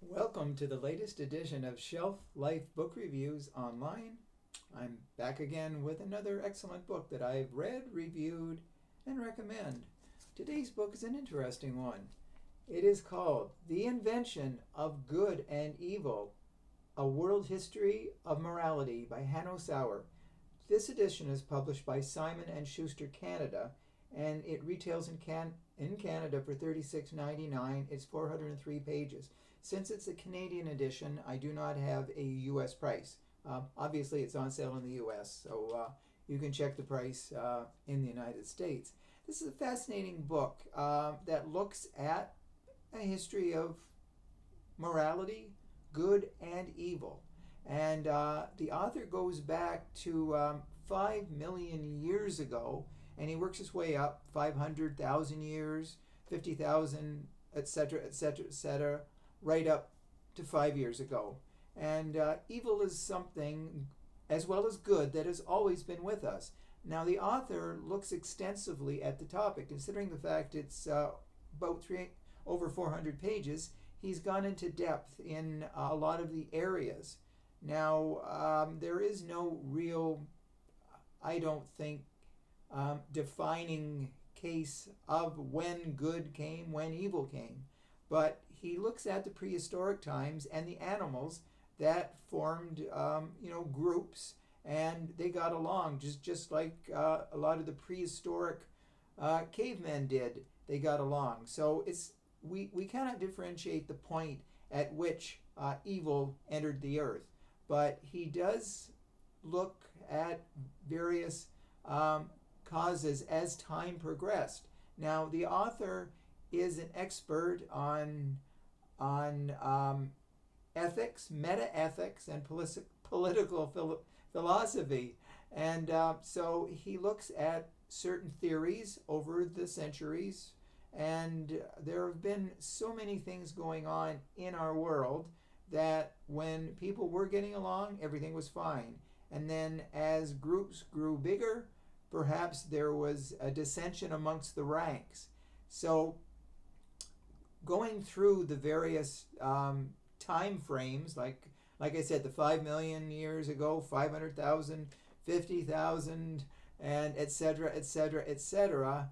Welcome to the latest edition of Shelf Life Book Reviews Online. I'm back again with another excellent book that I've read, reviewed, and recommend. Today's book is an interesting one. It is called The Invention of Good and Evil, A World History of Morality by Hanno Sauer. This edition is published by Simon & Schuster Canada, and it retails in Canada for $36.99. It's 403 pages. Since it's a Canadian edition, I do not have a U.S. price. Obviously, it's on sale in the U.S., so you can check the price in the United States. This is a fascinating book that looks at a history of morality, good and evil. And the author goes back to 5 million years ago, and he works his way up 500,000 years, 50,000, etc., etc., etc., right up to 5 years ago. And evil is something, as well as good, that has always been with us. Now, the author looks extensively at the topic, considering the fact it's over 400 pages. He's gone into depth in a lot of the areas. Now, there is no real, I don't think, defining case of when good came, when evil came. But he looks at the prehistoric times and the animals that formed, groups, and they got along just like a lot of the prehistoric cavemen did. They got along. So we cannot differentiate the point at which evil entered the earth. But he does look at various causes as time progressed. Now, the author is an expert on ethics, meta-ethics, and political philosophy. And so he looks at certain theories over the centuries, and there have been so many things going on in our world that when people were getting along, everything was fine. And then as groups grew bigger, perhaps there was a dissension amongst the ranks. So going through the various time frames, like I said, the 5 million years ago, 500,000, 50,000, and etc., etc., etc.,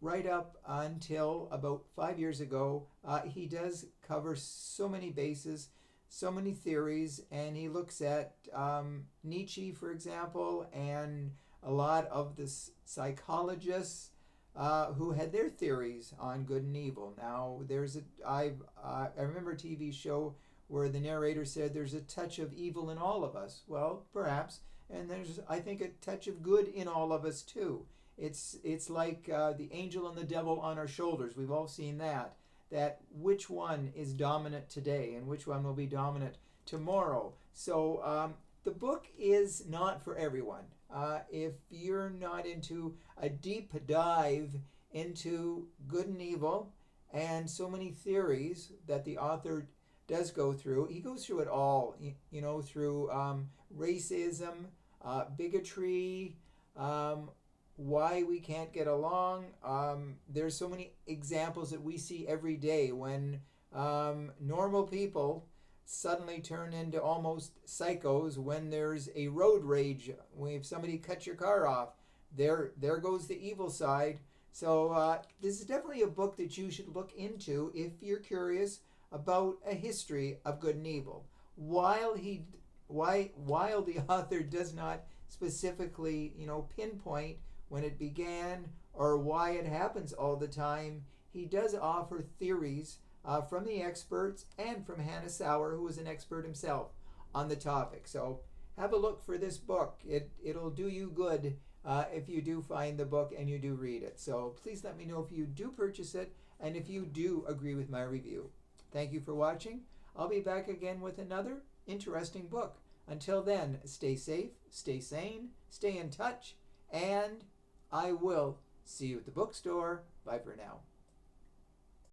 right up until about 5 years ago, he does cover so many bases, so many theories, and he looks at Nietzsche, for example, and a lot of the psychologists who had their theories on good and evil. Now, I remember a TV show where the narrator said there's a touch of evil in all of us. Well, perhaps, and there's, I think, a touch of good in all of us too. It's like the angel and the devil on our shoulders. We've all seen that. That which one is dominant today and which one will be dominant tomorrow. So the book is not for everyone. If you're not into a deep dive into good and evil and so many theories that the author does go through, he goes through it all, through racism, bigotry, why we can't get along. There's so many examples that we see every day when normal people suddenly turn into almost psychos when there's a road rage. If somebody cuts your car off, there goes the evil side. So this is definitely a book that you should look into if you're curious about a history of good and evil. While the author does not specifically, pinpoint when it began or why it happens all the time, he does offer theories from the experts and from Hanno Sauer, who is an expert himself on the topic. So have a look for this book. It'll do you good if you do find the book and you do read it. So please let me know if you do purchase it and if you do agree with my review. Thank you for watching. I'll be back again with another interesting book. Until then, stay safe, stay sane, stay in touch, and I will see you at the bookstore. Bye for now.